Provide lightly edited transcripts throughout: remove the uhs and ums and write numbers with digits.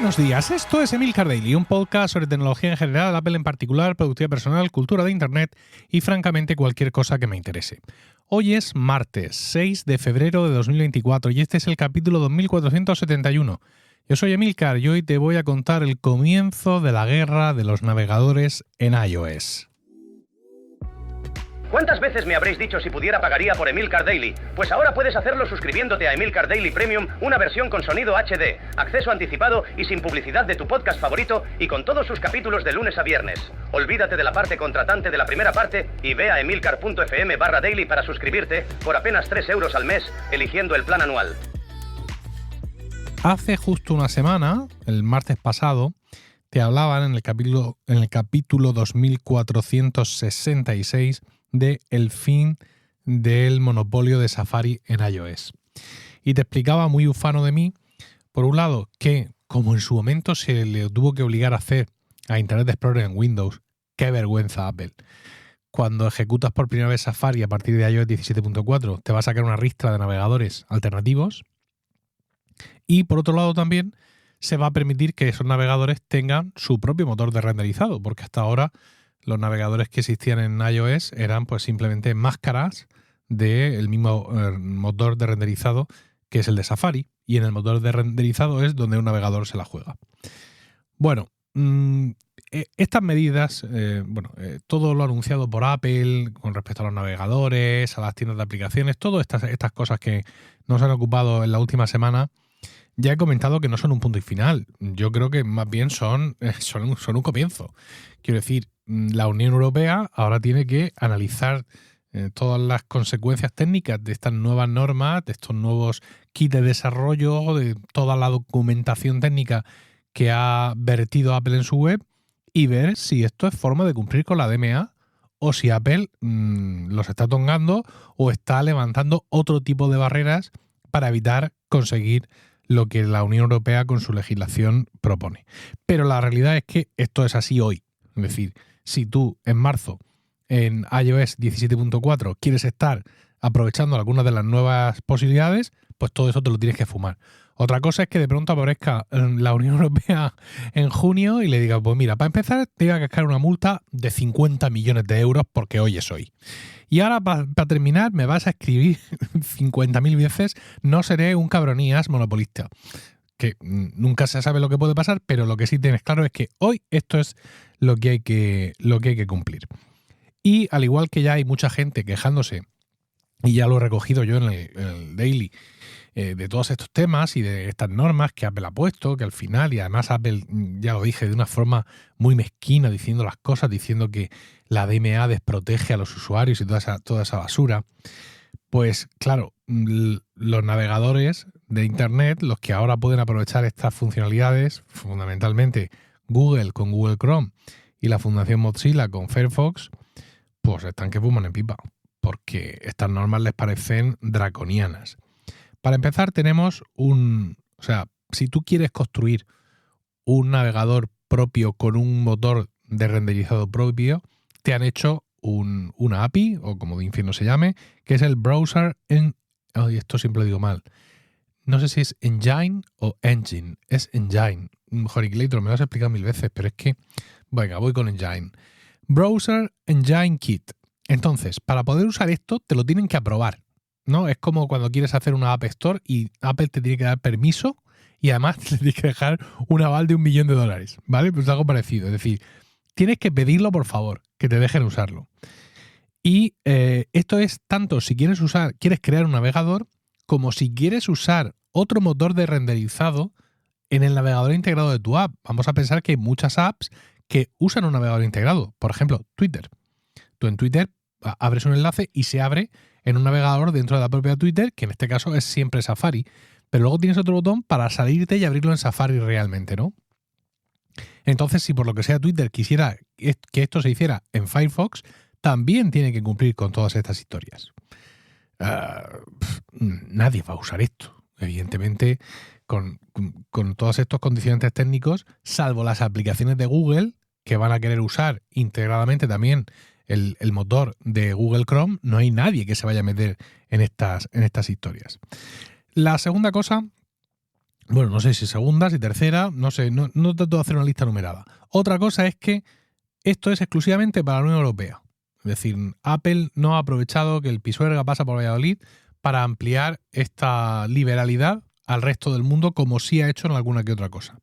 Buenos días, esto es Emilcar Daily, un podcast sobre tecnología en general, Apple en particular, productividad personal, cultura de Internet y francamente cualquier cosa que me interese. Hoy es martes 6 de febrero de 2024 y este es el capítulo 2471. Yo soy Emilcar y hoy te voy a contar el comienzo de la guerra de los navegadores en iOS. ¿Cuántas veces me habréis dicho si pudiera pagaría por Emilcar Daily? Pues ahora puedes hacerlo suscribiéndote a Emilcar Daily Premium, una versión con sonido HD, acceso anticipado y sin publicidad de tu podcast favorito y con todos sus capítulos de lunes a viernes. Olvídate de la parte contratante de la primera parte y ve a emilcar.fm/daily para suscribirte por apenas 3 euros al mes, eligiendo el plan anual. Hace justo una semana, el martes pasado, te hablaban en el capítulo 2466 de el fin del monopolio de Safari en iOS. Y te explicaba muy ufano de mí, por un lado, que como en su momento se le tuvo que obligar a hacer a Internet Explorer en Windows, qué vergüenza Apple. Cuando ejecutas por primera vez Safari a partir de iOS 17.4 te va a sacar una ristra de navegadores alternativos. Y por otro lado también se va a permitir que esos navegadores tengan su propio motor de renderizado, porque hasta ahora los navegadores que existían en iOS eran pues simplemente máscaras del mismo motor de renderizado que es el de Safari, y en el motor de renderizado es donde un navegador se la juega. Bueno, estas medidas, todo lo anunciado por Apple con respecto a los navegadores, a las tiendas de aplicaciones, todas estas cosas que nos han ocupado en la última semana, ya he comentado que no son un punto y final. Yo creo que más bien son un comienzo. Quiero decir, la Unión Europea ahora tiene que analizar todas las consecuencias técnicas de estas nuevas normas, de estos nuevos kits de desarrollo, de toda la documentación técnica que ha vertido Apple en su web y ver si esto es forma de cumplir con la DMA o si Apple los está tongando o está levantando otro tipo de barreras para evitar conseguir lo que la Unión Europea con su legislación propone. Pero la realidad es que esto es así hoy. Es decir, si tú en marzo en iOS 17.4 quieres estar aprovechando algunas de las nuevas posibilidades, pues todo eso te lo tienes que fumar. Otra cosa es que de pronto aparezca la Unión Europea en junio y le diga, pues mira, para empezar te voy a cascar una multa de 50 millones de euros porque hoy es hoy. Y ahora, para terminar, me vas a escribir 50.000 veces, no seré un cabronías monopolista. Que nunca se sabe lo que puede pasar, pero lo que sí tienes claro es que hoy esto es lo que hay que cumplir. Y al igual que ya hay mucha gente quejándose, y ya lo he recogido yo en el Daily, de todos estos temas y de estas normas que Apple ha puesto, que al final, y además Apple, ya lo dije, de una forma muy mezquina, diciendo las cosas, diciendo que la DMA desprotege a los usuarios y toda esa basura, pues claro, los navegadores de Internet, los que ahora pueden aprovechar estas funcionalidades, fundamentalmente Google con Google Chrome y la Fundación Mozilla con Firefox, pues están que fuman en pipa, porque estas normas les parecen draconianas. Para empezar tenemos si tú quieres construir un navegador propio con un motor de renderizado propio, te han hecho una API, o como de infierno se llame, que es el Browser esto siempre lo digo mal. No sé si es Engine o Engine. Es Engine. Joriclator, me lo has explicado 1000 veces, pero es que, venga, voy con Engine. Browser Engine Kit. Entonces, para poder usar esto, te lo tienen que aprobar, ¿no? Es como cuando quieres hacer una App Store y Apple te tiene que dar permiso y además te tiene que dejar un aval de $1 millón, ¿vale? Pues algo parecido. Es decir, tienes que pedirlo, por favor, que te dejen usarlo. Y esto es tanto si quieres crear un navegador, como si quieres usar otro motor de renderizado en el navegador integrado de tu app. Vamos a pensar que hay muchas apps que usan un navegador integrado. Por ejemplo, Twitter. Tú en Twitter abres un enlace y se abre en un navegador dentro de la propia Twitter, que en este caso es siempre Safari. Pero luego tienes otro botón para salirte y abrirlo en Safari realmente, ¿no? Entonces, si por lo que sea Twitter quisiera que esto se hiciera en Firefox, también tiene que cumplir con todas estas historias. Nadie va a usar esto, evidentemente, con todos estos condicionantes técnicos, salvo las aplicaciones de Google, que van a querer usar integradamente también el motor de Google Chrome. No hay nadie que se vaya a meter en estas historias. La segunda cosa Bueno, no sé si segunda, si tercera, no sé, no trato de hacer una lista numerada. Otra cosa es que esto es exclusivamente para la Unión Europea. Es decir, Apple no ha aprovechado que el Pisuerga pasa por Valladolid para ampliar esta liberalidad al resto del mundo, como sí ha hecho en alguna que otra cosa.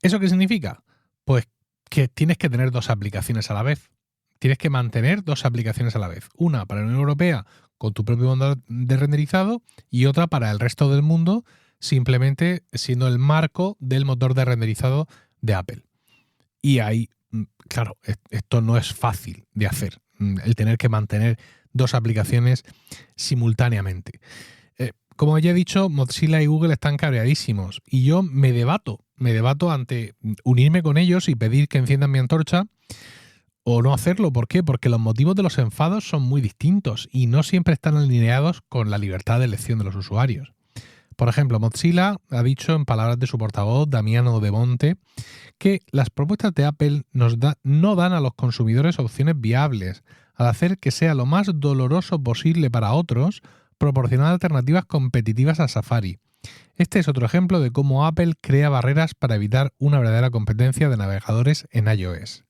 ¿Eso qué significa? Pues que tienes que tener dos aplicaciones a la vez. Tienes que mantener dos aplicaciones a la vez. Una para la Unión Europea con tu propio motor de renderizado y otra para el resto del mundo, simplemente siendo el marco del motor de renderizado de Apple. Y ahí, claro, esto no es fácil de hacer, el tener que mantener dos aplicaciones simultáneamente. Como ya he dicho, Mozilla y Google están cabreadísimos y yo me debato ante unirme con ellos y pedir que enciendan mi antorcha o no hacerlo. ¿Por qué? Porque los motivos de los enfados son muy distintos y no siempre están alineados con la libertad de elección de los usuarios. Por ejemplo, Mozilla ha dicho en palabras de su portavoz, Damiano De Monte, que las propuestas de Apple no dan a los consumidores opciones viables, al hacer que sea lo más doloroso posible para otros proporcionar alternativas competitivas a Safari. Este es otro ejemplo de cómo Apple crea barreras para evitar una verdadera competencia de navegadores en iOS.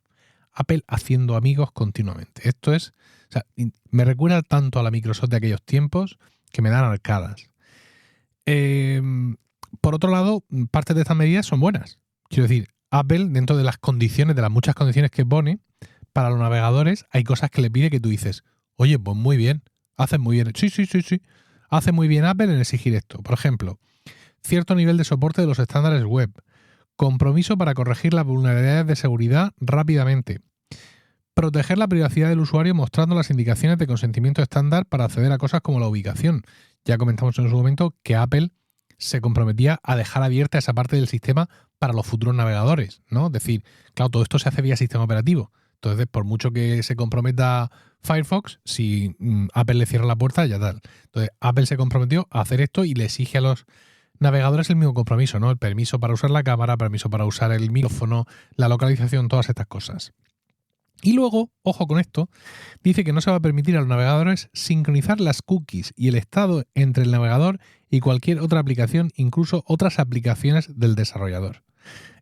Apple haciendo amigos continuamente. Esto es, o sea, me recuerda tanto a la Microsoft de aquellos tiempos que me dan arcadas. Por otro lado, partes de estas medidas son buenas. Quiero decir, Apple, dentro de las condiciones, de las muchas condiciones que pone, para los navegadores hay cosas que le pide que tú dices, oye, pues muy bien, haces muy bien. Sí. Hace muy bien Apple en exigir esto. Por ejemplo, cierto nivel de soporte de los estándares web. Compromiso para corregir las vulnerabilidades de seguridad rápidamente. Proteger la privacidad del usuario mostrando las indicaciones de consentimiento estándar para acceder a cosas como la ubicación. Ya comentamos en su momento que Apple se comprometía a dejar abierta esa parte del sistema para los futuros navegadores, ¿no? Es decir, claro, todo esto se hace vía sistema operativo. Entonces, por mucho que se comprometa Firefox, si Apple le cierra la puerta, ya tal. Entonces, Apple se comprometió a hacer esto y le exige a los navegadores el mismo compromiso, ¿no? El permiso para usar la cámara, permiso para usar el micrófono, la localización, todas estas cosas. Y luego, ojo con esto, dice que no se va a permitir a los navegadores sincronizar las cookies y el estado entre el navegador y cualquier otra aplicación, incluso otras aplicaciones del desarrollador.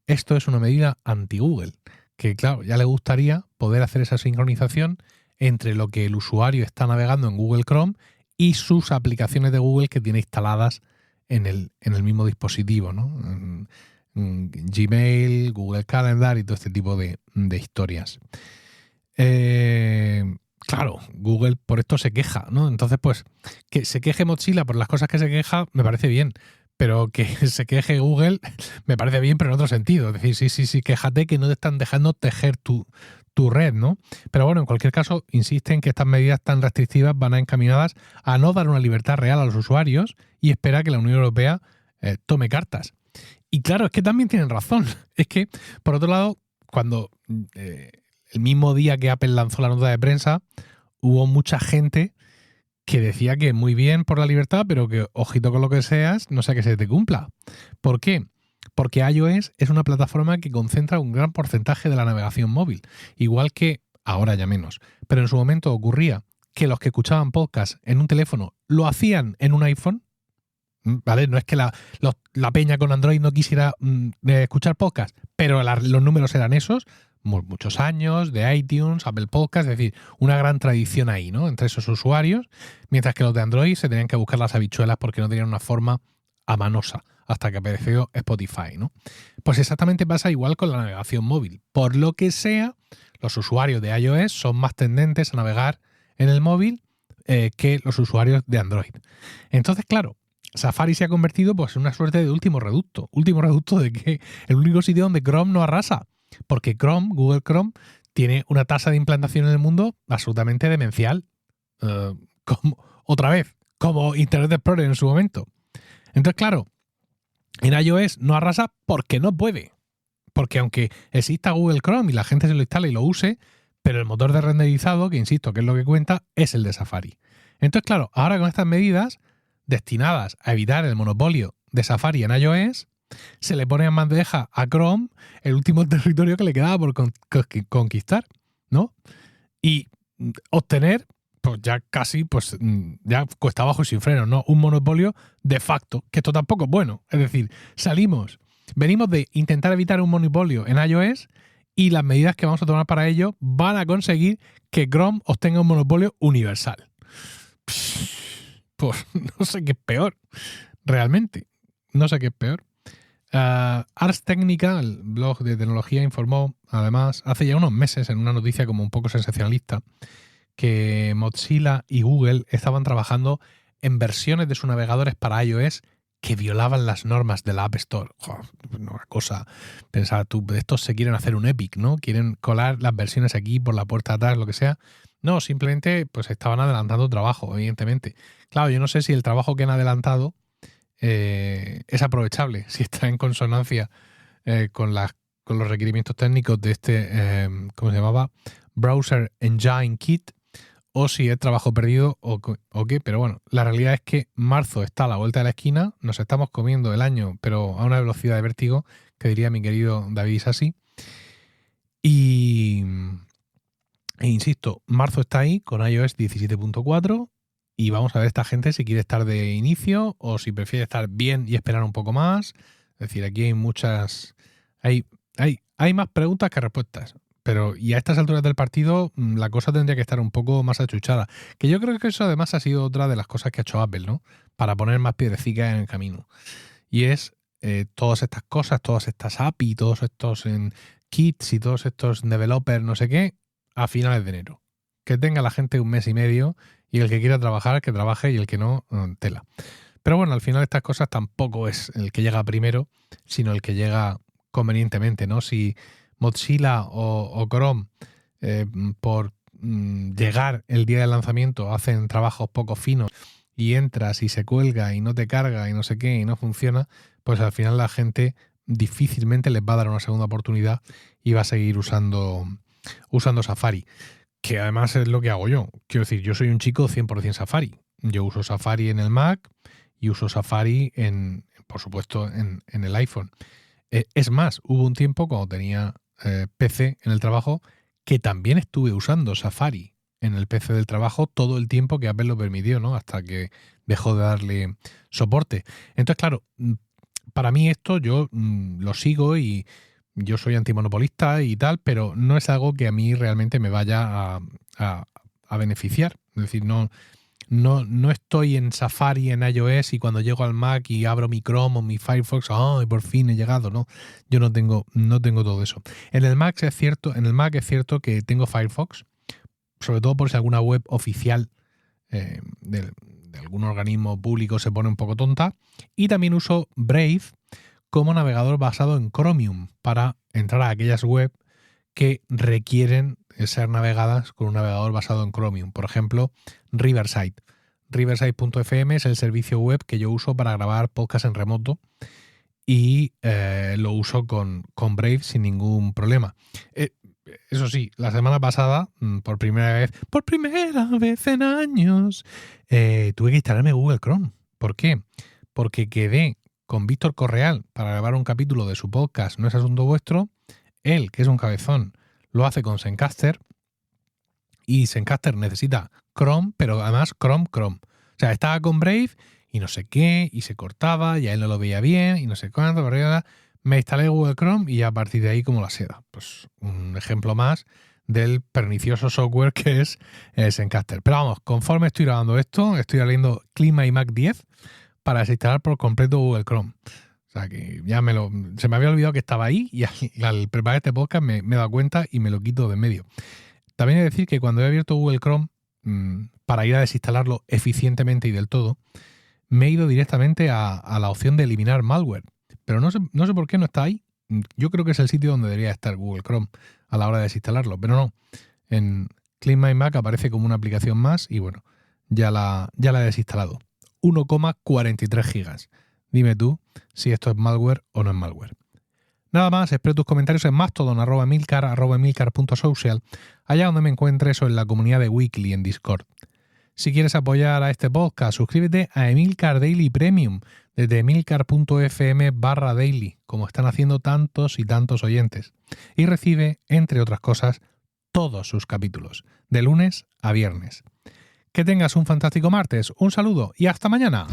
Esto es una medida anti-Google, que claro, ya le gustaría poder hacer esa sincronización entre lo que el usuario está navegando en Google Chrome y sus aplicaciones de Google que tiene instaladas en el mismo dispositivo, ¿no? Gmail, Google Calendar y todo este tipo de historias. Claro, Google por esto se queja, ¿no? Entonces, pues, que se queje Mozilla por las cosas que se queja me parece bien, pero que se queje Google me parece bien, pero en otro sentido. Es decir, sí, quéjate que no te están dejando tejer tu red, ¿no? Pero bueno, en cualquier caso, insisten que estas medidas tan restrictivas van encaminadas a no dar una libertad real a los usuarios y espera que la Unión Europea tome cartas. Y claro, es que también tienen razón. Es que, por otro lado, cuando el mismo día que Apple lanzó la nota de prensa, hubo mucha gente que decía que muy bien por la libertad, pero que ojito con lo que seas, no sea que se te cumpla. ¿Por qué? Porque iOS es una plataforma que concentra un gran porcentaje de la navegación móvil, igual que ahora ya menos. Pero en su momento ocurría que los que escuchaban podcast en un teléfono lo hacían en un iPhone, ¿vale? No es que la peña con Android no quisiera escuchar podcast, pero los números eran esos, muchos años, de iTunes, Apple Podcast, es decir, una gran tradición ahí, ¿no? Entre esos usuarios, mientras que los de Android se tenían que buscar las habichuelas porque no tenían una forma amanosa, hasta que apareció Spotify, ¿no? Pues exactamente pasa igual con la navegación móvil. Por lo que sea, los usuarios de iOS son más tendentes a navegar en el móvil que los usuarios de Android. Entonces, claro, Safari se ha convertido pues, en una suerte de último reducto. Último reducto de que el único sitio donde Chrome no arrasa. Porque Google Chrome, tiene una tasa de implantación en el mundo absolutamente demencial. Como Internet Explorer en su momento. Entonces, claro, en iOS no arrasa porque no puede. Porque aunque exista Google Chrome y la gente se lo instale y lo use, pero el motor de renderizado, que insisto, que es lo que cuenta, es el de Safari. Entonces, claro, ahora con estas medidas destinadas a evitar el monopolio de Safari en iOS, se le pone en bandeja a Chrome el último territorio que le quedaba por conquistar, ¿no? Y obtener pues ya casi, pues ya cuesta abajo y sin freno, ¿no? Un monopolio de facto, que esto tampoco es bueno. Es decir, venimos de intentar evitar un monopolio en iOS y las medidas que vamos a tomar para ello van a conseguir que Chrome obtenga un monopolio universal. Pues no sé qué es peor, realmente. No sé qué es peor. Ars Technica, el blog de tecnología, informó, además, hace ya unos meses, en una noticia como un poco sensacionalista, que Mozilla y Google estaban trabajando en versiones de sus navegadores para iOS que violaban las normas de la App Store. Una cosa, pensaba tú, estos se quieren hacer un Epic, ¿no? Quieren colar las versiones aquí por la puerta de atrás, lo que sea. No, simplemente pues estaban adelantando trabajo, evidentemente. Claro, yo no sé si el trabajo que han adelantado es aprovechable, si está en consonancia con los requerimientos técnicos de este, ¿cómo se llamaba? Browser Engine Kit, o si es trabajo perdido o qué. Pero bueno, la realidad es que marzo está a la vuelta de la esquina, nos estamos comiendo el año, pero a una velocidad de vértigo, que diría mi querido David Isasi. E insisto, marzo está ahí con iOS 17.4 y vamos a ver esta gente si quiere estar de inicio o si prefiere estar bien y esperar un poco más. Es decir, aquí hay muchas... Hay más preguntas que respuestas. Pero y a estas alturas del partido la cosa tendría que estar un poco más achuchada. Que yo creo que eso además ha sido otra de las cosas que ha hecho Apple, ¿no? Para poner más piedrecicas en el camino. Y es todas estas cosas, todas estas API, todos estos kits y todos estos developers, no sé qué, a finales de enero. Que tenga la gente un mes y medio y el que quiera trabajar, que trabaje y el que no, tela. Pero bueno, al final estas cosas tampoco es el que llega primero, sino el que llega convenientemente, ¿no? Si Mozilla o Chrome por llegar el día del lanzamiento hacen trabajos poco finos y entras y se cuelga y no te carga y no sé qué y no funciona, pues al final la gente difícilmente les va a dar una segunda oportunidad y va a seguir usando Safari, que además es lo que hago yo. Quiero decir, yo soy un chico 100% Safari. Yo uso Safari en el Mac y uso Safari por supuesto en el iPhone. Es más, hubo un tiempo cuando tenía PC en el trabajo que también estuve usando Safari en el PC del trabajo todo el tiempo que Apple lo permitió, ¿no? Hasta que dejó de darle soporte. Entonces, claro, para mí esto yo lo sigo y yo soy antimonopolista y tal, pero no es algo que a mí realmente me vaya a beneficiar. Es decir, no estoy en Safari, en iOS, y cuando llego al Mac y abro mi Chrome o mi Firefox, ¡ay, por fin he llegado! No, yo no tengo todo eso. En el Mac es cierto que tengo Firefox, sobre todo por si alguna web oficial de algún organismo público se pone un poco tonta. Y también uso Brave como navegador basado en Chromium para entrar a aquellas web que requieren ser navegadas con un navegador basado en Chromium. Por ejemplo, Riverside. Riverside.fm es el servicio web que yo uso para grabar podcast en remoto y lo uso con Brave sin ningún problema. Eso sí, la semana pasada, por primera vez en años, tuve que instalarme Google Chrome. ¿Por qué? Porque quedé con Víctor Correal para grabar un capítulo de su podcast No es asunto vuestro. Él, que es un cabezón, lo hace con Zencastr y Zencastr necesita Chrome, pero además Chrome. O sea, estaba con Brave y no sé qué, y se cortaba, y a él no lo veía bien, y no sé cuánto, pero me instalé Google Chrome y a partir de ahí como la seda. Pues un ejemplo más del pernicioso software que es Zencastr. Pero vamos, conforme estoy grabando esto, estoy abriendo ClimateMac 10 para desinstalar por completo Google Chrome. O sea que ya se me había olvidado que estaba ahí y al preparar este podcast me he dado cuenta y me lo quito de en medio. También he de decir que cuando he abierto Google Chrome para ir a desinstalarlo eficientemente y del todo, me he ido directamente a la opción de eliminar malware. Pero no sé por qué no está ahí. Yo creo que es el sitio donde debería estar Google Chrome a la hora de desinstalarlo, pero no. En CleanMyMac aparece como una aplicación más y bueno, ya la he desinstalado. 1,43 gigas. Dime tú si esto es malware o no es malware. Nada más, espero tus comentarios en Mastodon, @emilcar.social, allá donde me encuentres o en la comunidad de Weekly en Discord. Si quieres apoyar a este podcast, suscríbete a Emilcar Daily Premium desde emilcar.fm/daily, como están haciendo tantos y tantos oyentes, y recibe, entre otras cosas, todos sus capítulos, de lunes a viernes. Que tengas un fantástico martes, un saludo y hasta mañana.